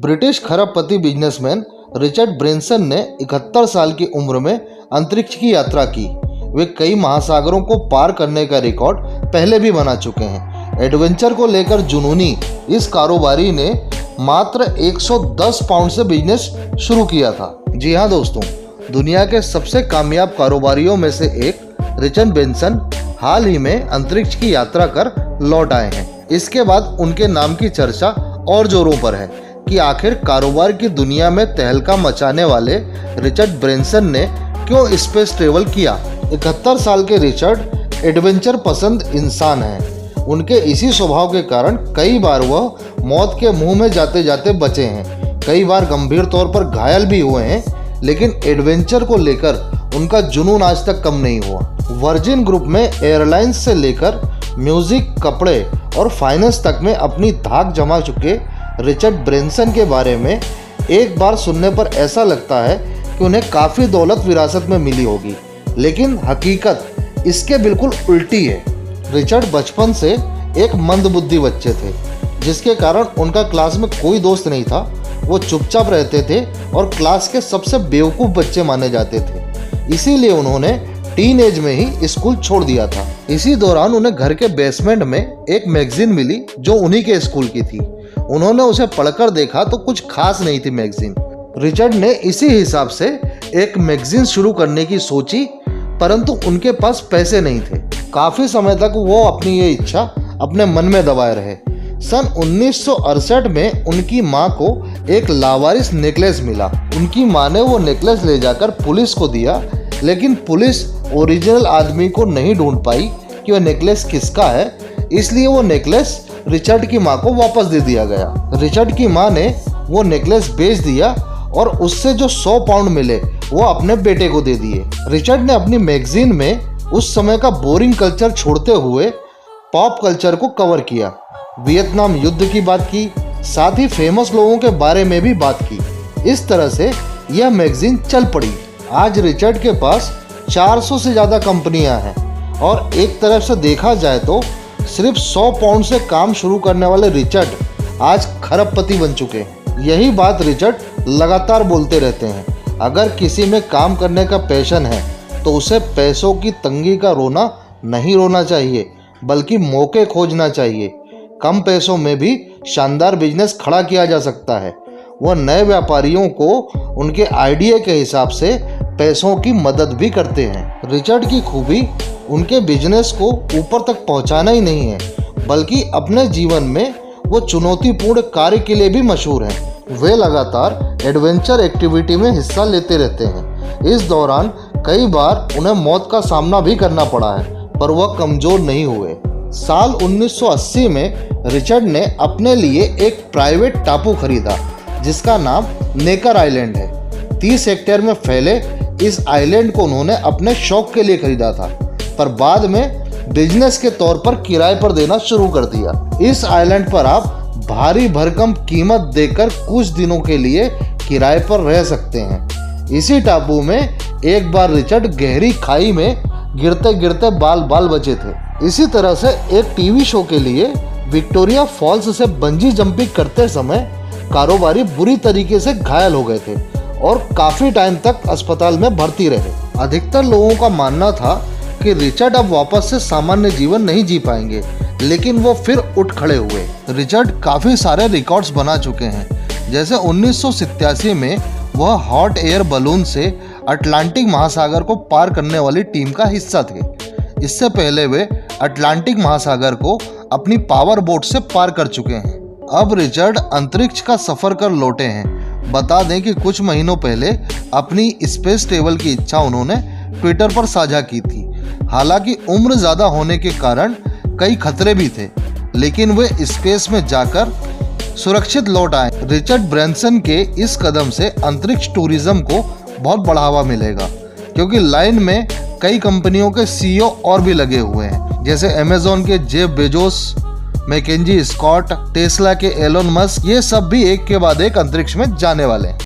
British खरबपति businessman Richard Branson ने 71 साल की उम्र में अंतरिक्ष की यात्रा की। वे कई महासागरों को पार करने का रिकॉर्ड पहले भी बना चुके हैं। एडवेंचर को लेकर जुनूनी इस कारोबारी ने मात्र 110 पाउंड से बिजनेस शुरू किया था। जी हाँ दोस्तों, दुनिया के सबसे कामयाब कारोबारियों में से एक रिचर्ड ब्रेंसन हाल ही में अंतरिक्ष की यात्रा कर लौट आए हैं। इसके बाद उनके नाम की चर्चा और जोरों पर है कि आखिर कारोबार की दुनिया में तहलका मचाने वाले रिचर्ड ब्रेंसन ने क्यों स्पेस ट्रेवल किया। 71 साल के रिचर्ड एडवेंचर पसंद इंसान हैं। उनके इसी स्वभाव के कारण कई बार वह मौत के मुंह में जाते जाते बचे हैं। कई बार गंभीर तौर पर घायल भी हुए हैं, लेकिन एडवेंचर को लेकर उनका जुनून आज तक कम नहीं हुआ। वर्जिन ग्रुप में एयरलाइंस से लेकर म्यूजिक, कपड़े और फाइनेंस तक में अपनी धाक जमा चुके रिचर्ड ब्रेंसन के बारे में एक बार सुनने पर ऐसा लगता है कि उन्हें काफ़ी दौलत विरासत में मिली होगी, लेकिन हकीकत इसके बिल्कुल उल्टी है। रिचर्ड बचपन से एक मंदबुद्धि बच्चे थे, जिसके कारण उनका क्लास में कोई दोस्त नहीं था। वो चुपचाप रहते थे और क्लास के सबसे बेवकूफ़ बच्चे माने जाते थे। इसीलिए उन्होंने टीन एज में ही स्कूल छोड़ दिया था। इसी दौरान उन्हें घर के बेसमेंट में एक मैगजीन मिली जो उन्हीं के स्कूल की थी। उन्होंने उसे पढ़कर देखा तो कुछ खास नहीं थी मैगजीन। रिचर्ड ने इसी हिसाब से एक मैगजीन शुरू करने की सोची, परंतु उनके पास पैसे नहीं थे। काफ़ी समय तक वो अपनी ये इच्छा अपने मन में दबाए रहे। सन 1968 में उनकी माँ को एक लावारिस नेकलेस मिला। उनकी माँ ने वो नेकलेस ले जाकर पुलिस को दिया, लेकिन पुलिस ओरिजिनल आदमी को नहीं ढूंढ पाई कि वह नेकलेस किसका है। इसलिए वो नेकलेस रिचर्ड की माँ को वापस दे दिया गया। रिचर्ड की माँ ने वो नेकलेस बेच दिया और उससे जो 100 पाउंड मिले वो अपने बेटे को दे दिए। रिचर्ड ने अपनी मैगजीन में उस समय का बोरिंग कल्चर छोड़ते हुए पॉप कल्चर को कवर किया। वियतनाम युद्ध की बात की, साथ ही फेमस लोगों के बारे में भी बात की। इस तरह से यह मैगजीन चल पड़ी। आज रिचर्ड के पास 400 से ज़्यादा कंपनियां हैं और एक तरफ से देखा जाए तो सिर्फ 100 पाउंड से काम शुरू करने वाले रिचर्ड आज खरबपति बन चुके हैं। यही बात रिचर्ड लगातार बोलते रहते हैं। अगर किसी में काम करने का पैशन है तो उसे पैसों की तंगी का रोना नहीं रोना चाहिए, बल्कि मौके खोजना चाहिए। कम पैसों में भी शानदार बिजनेस खड़ा किया जा सकता है। वह नए व्यापारियों को उनके आइडिया के हिसाब से पैसों की मदद भी करते हैं। रिचर्ड की खूबी उनके बिजनेस को ऊपर तक पहुंचाना ही नहीं है, बल्कि अपने जीवन में वो चुनौतीपूर्ण कार्य के लिए भी मशहूर हैं। वे लगातार एडवेंचर एक्टिविटी में हिस्सा लेते रहते हैं। इस दौरान कई बार उन्हें मौत का सामना भी करना पड़ा है, पर वह कमज़ोर नहीं हुए। साल 1980 में रिचर्ड ने अपने लिए एक प्राइवेट टापू खरीदा, जिसका नाम नेकर आइलैंड है। 30 हेक्टेयर में फैले इस आइलैंड को उन्होंने अपने शौक के लिए खरीदा था, पर बाद में बिजनेस के तौर पर किराए पर देना शुरू कर दिया। इस आइलैंड पर आप भारी भरकम कीमत देकर कुछ दिनों के लिए किराए पर रह सकते हैं। इसी टापू में एक बार रिचर्ड गहरी खाई में गिरते गिरते बाल बचे थे। इसी तरह से एक टीवी शो के लिए विक्टोरिया फॉल्स से बंजी जंपिंग करते समय कारोबारी बुरी तरीके से घायल हो गए थे और काफ़ी टाइम तक अस्पताल में भर्ती रहे। अधिकतर लोगों का मानना था कि रिचर्ड अब वापस से सामान्य जीवन नहीं जी पाएंगे, लेकिन वो फिर उठ खड़े हुए। रिचर्ड काफ़ी सारे रिकॉर्ड्स बना चुके हैं। जैसे 1987 में वह हॉट एयर बलून से अटलांटिक महासागर को पार करने वाली टीम का हिस्सा थे। इससे पहले वे अटलांटिक महासागर को अपनी पावर बोट से पार कर चुके हैं। अब रिचर्ड अंतरिक्ष का सफ़र कर लौटे हैं। बता दें कि कुछ महीनों पहले अपनी स्पेस ट्रेवल की इच्छा उन्होंने ट्विटर पर साझा की थी। हालांकि उम्र ज़्यादा होने के कारण कई खतरे भी थे, लेकिन वे स्पेस में जाकर सुरक्षित लौट आए। रिचर्ड ब्रेंसन के इस कदम से अंतरिक्ष टूरिज्म को बहुत बढ़ावा मिलेगा, क्योंकि लाइन में कई कंपनियों के सीईओ और भी लगे हुए हैं, जैसे अमेज़न के Jeff Bezos, MacKenzie Scott, Tesla के एलोन मस्क। ये सब भी एक के बाद एक अंतरिक्ष में जाने वाले हैं।